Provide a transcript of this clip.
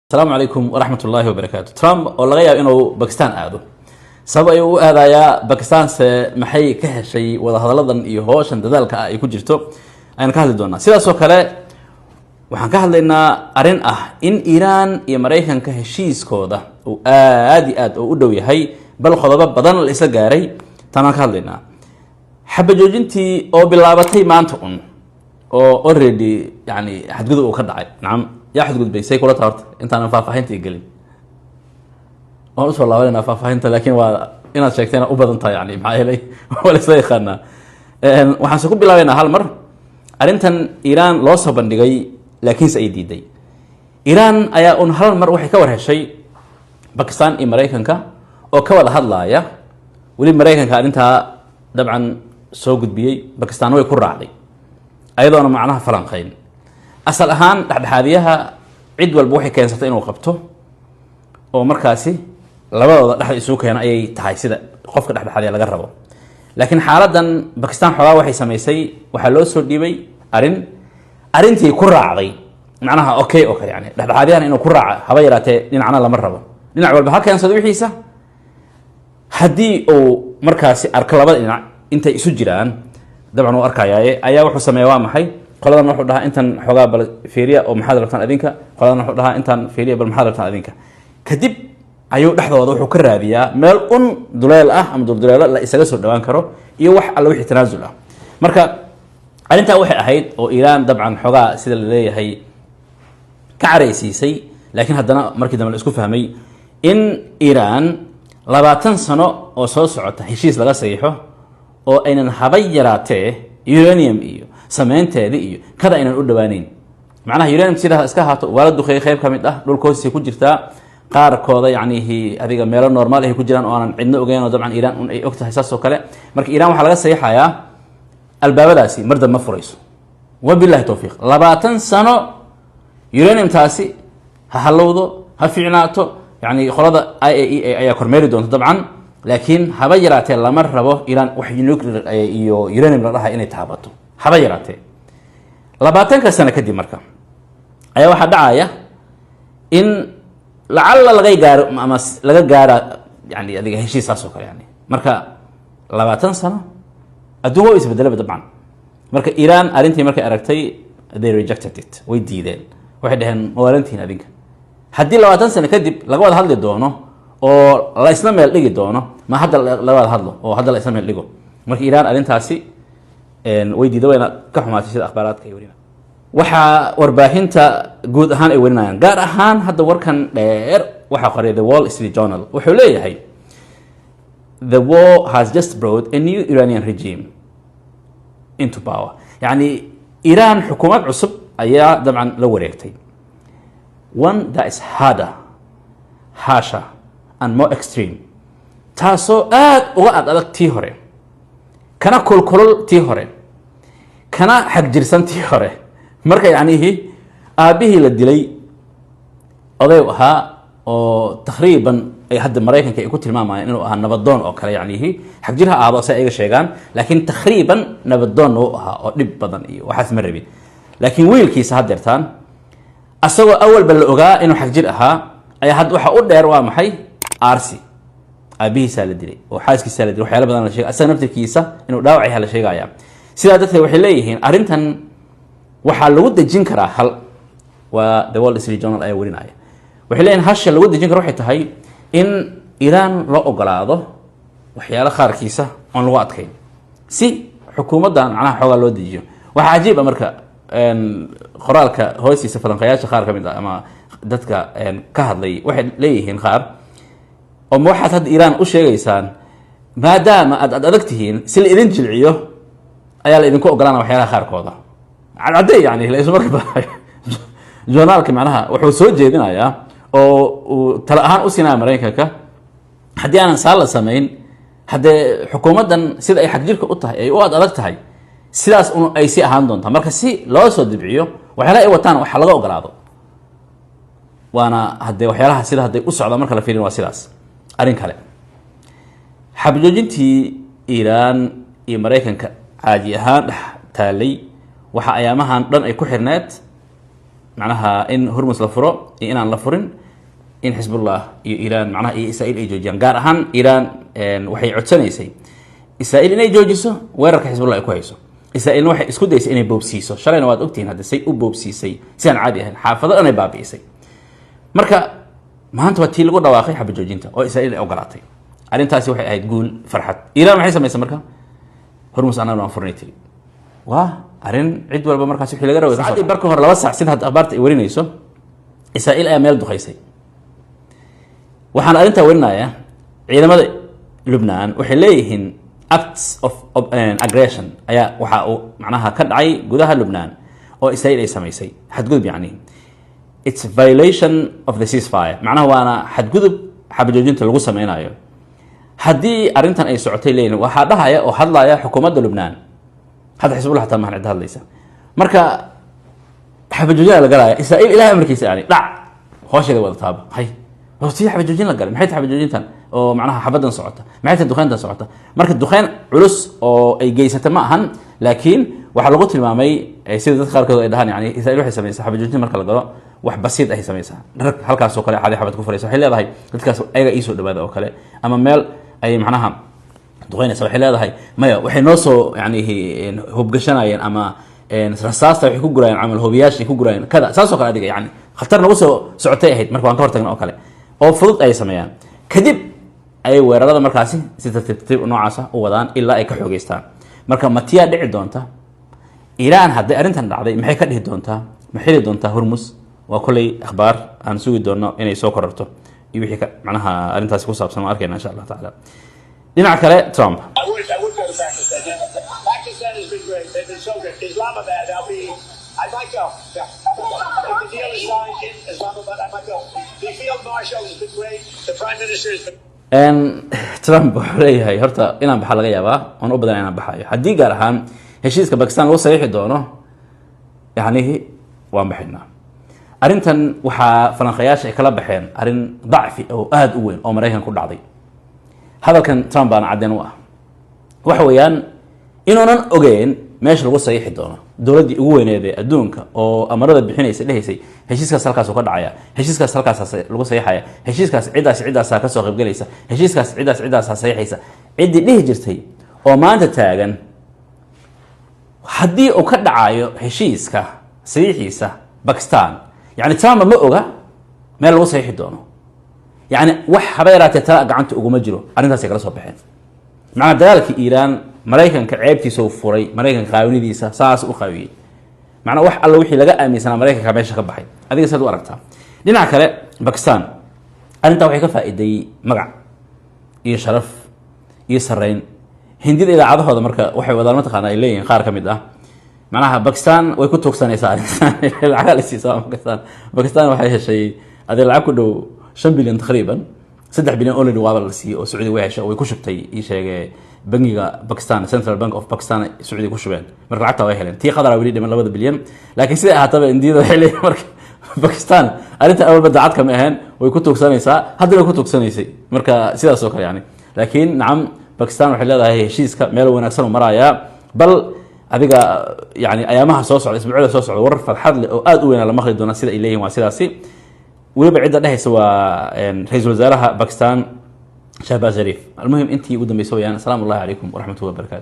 السلام عليكم ورحمة الله وبركاته. ترامب oo laga yaabo inuu Pakistan aado sabab ay u aadaya Pakistan maxay ka heshay wada hadaladan iyo hooshan dadaalka ay ku jirto ayaan ka hadli doonaa. Sidaas oo kale waxaan ka hadlaynaa arin ah in Iran iyo Mareykanka heshiiskooda uu aad u dhow yahay bal qodobo badan la isla gaaray tanaan ka hadlaynaa. Xabajoojintii oo bilaabatay maanta oo already yani xadgudub uu ka dhacay. Naam يا حد قد بيسيك ولا تعرف أنت أنا فافحين تيجلين ما أوصل الله ولا أنا فافحين لكن وأنا شايفتين أبدا أنت يعني معي لي ولا شيء خلنا وحنسكوب بلاوينا هالمر أرنتن إيران لوصها بندقي لكن سيدي دي إيران أيا أن هالمر وحي كور هالشيء باكستان أمريكا أو كور هالله يا ولي أمريكا أنتها طبعا سوق بيجي باكستان هو يكون راعي أيضا معناها فرنسا أصل أهان dhexdhexaadiyaha cid walba waxay keensatay inuu qabto oo markaasi labadooda dhaxal isugu keenay ay tahay sida qofka dhexdhexaadiya laga rabo laakiin xaaladan Pakistan xogaa waxay sameysay waxa loo soo dhiibay arintii ku raacday macnaha okay yani dhexdhexaadiyahan inuu ku raaco haba yaraatee dhinacna lama rabo dhinac walba ha keensado wixiisa hadii uu markaasi arka labada dhinac intay isu jiraan dabcan uu arkayay ayaa wuxuu sameeyay waa maxay قلنا نروح لها أنت حجاب بالفيريا أو محاضرة عن أذنك قلنا نروح لها أنت فيريا بالمحاضرة عن أذنك كذب أيوة لحظة وضوح كرابية مال دولار أم دولار لا يسجسوا دوان كرو يوح على وحي تنازله مركا أنت وحي أهيد أو إيران طبعا حجاب سيد اللي هي كعريسي لكن هذا مركز دم الإسكوف فهمي إن إيران لبعتن سنة أو صوصعة هشيس لغا سيحه أو أين الحبيراته يورانيوم سمينتيدii iyo kada inaan u dhawaanayn macnaha Iran sida iska haato waladu qayb kamid ah dhulkoodii ku jirta qaarkooda yaani adiga meelo normal ah ku jiraan oo aanan cidna ogeyn oo dabcan Iran ay ogtahay saas oo kale marka Iran waxa laga saxiixayaa albaabadaasi marda ma furayso wabillahi tawfiiq 20 sano uranium taasi ha halowdo ha fiicnaato yaani qolada IAEA ayaa kormeeri doonta dabcan laakiin haba yaraatee lama rabo Iran wax nuclear iyo uranium la dhahay inay taabato haba yaraatee 20 sano kadib marka ayaa waxa dhacaya in lacalla laga gaaro yani adiga heshiisaas oo kale yani marka 20 sano adduunka isbeddelay dabcan marka Iran arintii markay aragtay they rejected it way diideen waxay dhaheen waalantiin adinka hadii 20 sano kadib laga wada hadli doono oo la isla meel dhigi doono ma hadda la wada hadlo oo hadda la isla meel dhigo marka Iran arintaasi weydiido wayna ka xumaatay sida akhbaaraadka ay wariyaan waxa warbaahinta guud ahaan ay warinayaan gaar ahaan hadda warkan dheer waxa qoriyay The Wall Street Journal wuxuu leeyahay the war has just brought a new Iranian regime into power yani Iran xukuumad cusub ayaa dabcan la wareegtay one that is harsher and more extreme taasoo aad uga adag tii hore kana kulkulul tii hore kana xagjirsantii hore marka yaanihi aabihii la dilay oday ahaa oo taqriiban ay hadda Mareykanka ay ku tilmaamayaan inuu ahaa nabadoon oo kale yaanihi xagjirha aado say ay sheegaan laakiin taqriiban nabadoon oo ahaa oo dhib badan iyo waxaas ma rabin laakiin wiilkiisa hadeertaan asagoo awal bal ogaa inuu xagjir ahaa ay had waxa u dheer waa maxay arsi abihiisa la dilay oo xaaskiisa la dilay waxyaalo badan la sheegay asaga naftirkiisa inuu dhaawac yahay la sheegaya sida dadka waxay leeyihiin arintan waxa lagu dajin karaa hal waa The Wall Street Journal ay warinaya waxay leeyihiin hasha lagu dajin karo waxay tahay in Iran loo ogolaado waxyaalo qaarkiisa oo lagu adkeyn si xukuumaddan macnaha xogaa loo dajiyo waxa cajiib marka qoraalka hoostiisa falanqayaasha qaar kamid ah ama dadka ka hadlay waxay leeyihiin qaar oo waxaad had Iran u sheegaysaan maadaama aad adagtihiin si la idin jilciyo ayaa la idinku ogolaanaa waxyaalaha qaarkooda cadday yani la isma markaa journalka macnaha wuxuu soo jeedinayaa oo uu tala ahaan u siinaa Mareykanka haddii aanan saal la sameyn haddee xukuumaddan sida ay xagjirka u tahay ay u adag tahay sidaas ay si ahaan doontaa marka si loo soo dibciyo waxyaalaha ay wataan waxa laga ogolaado waana haddee waxyaalaha sida hadday u socda marka la fiirin waa sidaas arin kale xabjoojintii Iran iyo Mareykanka caadi ahaan taalay waxa ayaamahan dhan ay ku xirneed معناها إن هرمز لفرو إن أنا لفرن إن حزب الله إيران معناها إسرائيل أي جوجيان قارهان إيران وحي عدسانيسي إسرائيل إن أي جوجيسو ويرك حزب الله كويسو إسرائيل وحي اسكو دايس إني بوبسيسو شرعنا واد أوكتين هذا سي بوبسيسي سيان عادي هن حافظة أنا بابيسي مركا ما أنت وتيل قول رواقي حب جوجينتا أو إسرائيل أو قراتي أرنتاسي وحي هاي تقول فرحت إيران محي سميسا مركا هرمز أنا لو فرنيتي أرين عد والبا مركز وحي لقرا ويقصر بركو هر لوسع سيد هاد أخبارت ورينيسو إسرائيل أيام يلدو خيسي waxaan arinta warinayaa ciidamada Lebanon waxay leeyihiin acts of aggression ayaa waxa uu macnaha ka dhacay gudaha Lebanon oo Israa'iil ay sameysay xadgudub yani it's a violation of the ceasefire macnaha waana xadgudub xabajoojinta lagu sameeynayo hadii arintan ay socotay leeyihiin waxa dhahaya oo hadlaya xukuumadda Lebanon hada xisbullah taa ma cid hadlaysa marka xabajoojinta la galaya Israa'iil ilaahay amarkiisa yani dhac hoosheeda wada taab hay لو تيجي حبة جوجين لقال محيط حبة جوجين تان أو معناها حبة صعوتة محيط الدخان تان صعوتة مركز الدخان علوس أو أي جيسة معهن لكن وحلقات المامي يصير تدخل كذا إدهان يعني إذا يروح يسميها حبة جوجين مركز القراء واحد بسيط أي سميها هلك على سوق عليه حبة كفر يسوي حلا هاي تتكاس أي رئيس ولا هذا وكله أما مال أي معناها دخان يسوي حلا هاي ما وحين نصو يعني هو بقشنا يعني أما رصاص تبي يكون جراين عمل هو بياش يكون جراين كذا ساسو كذا يعني خطرنا وصو سعتيه هيت مركز أنكر تجنا وكله oo fudud ay sameeyaan kadib ay weerarada markaasi si tartiib noocaas ah u wadaan ilaa ay ka xogeystaan marka matiya dhici doonta Iran hadii arintan dhacday maxay ka dhihi doontaa ma xiri doontaa Hormuz waa kulay akhbaar aan sugi doono inay soo kororto iyo wixii ka macnaha arintaas ku saabsan ma arkayna insha Allah taala dhinaca kale Trump Pakistan has been great. They've been so good. Islamabad, I might go. Yeah. If the deal is signed in Islamabad, I might go. The field marshal has been great. The prime minister has been... Trump wuxuu leeyahay horta inaan baxa laga yaabaa aan u badan inaan baxayo haddii gaar ahaan heshiiska Pakistan loo saxiixi doono yani waan baxinaa arintan waxaa falanqayaasha ay kala baxeen arin dacfi oo aad u weyn oo Mareykan ku dhacday hadalkan Trump baan cadeen u ah waxa weeyaan inuunan ogeyn meesha lagu saxiixi doono dawladii ugu weyneed ee adduunka oo amarada bixinaysa dhahaysay heshiiskaas halkaas ka dhacaya heshiiskaas halkaas lagu saxiixaya heshiiskaas ciidaas ka soo qayb galaysa heshiiskaas ciidaas saxiixaysa cidii dhihi jirtay oo maanta taagan hadii uu ka dhacayo heshiiska saxiixiisa Pakistan yani Trump ma oga meel lagu saxiixi doono yani wax habeeraatay taa gacanta ugu ma jiro arintaas ay kala soo baxeen macna dagaalka Iran Mareykanka ceebtiisa uu furay Mareykanka qaawinidiisa saas u qaawiyay macna wax alla wixii laga aaminsanaa Mareykanka meesha ka baxay adiga sad u aragtaa dhinaca kale Pakistan arinta waxay ka faa'iiday magac iyo sharaf iyo sareyn hindida idaacadahooda marka waxay wadaan ma taqaanaa ay leeyihiin qaar kamid ah macnaha Pakistan way ku toogsanaysaa lacag la siiso Pakistan waxay heshay adee lacag ku dhow 5 bilyan taqriiban 3 bilyan oo waa la siiyay oo Saudi way heshay way ku shubtay ii sheegay bangiga Pakistan Central Bank of Pakistan Saudi ku shubeen marka lacagta way heleen tii qadar wali dhiman 2 bilyan laakiin sida ahaataba indiyada waxay leeyihiin marka Pakistan arinta awal badacad kama ahaan way ku toogsanaysaa hadda ku toogsanaysay marka sidaas oo kale yani laakiin nacam Pakistan waxay leedahay heshiiska meel wanaagsan oo maraya bal adiga yani ayaamaha soo socda isbuucda soo socda warar farxad leh oo aad u weyn la maqli doona sida ay leeyihiin waa sidaasi waliba cidda dhahaysa waa ra'iisul wasaaraha Pakistan Shahbaz Sharif المهم انتي ودمي سويان السلام الله عليكم ورحمه الله وبركاته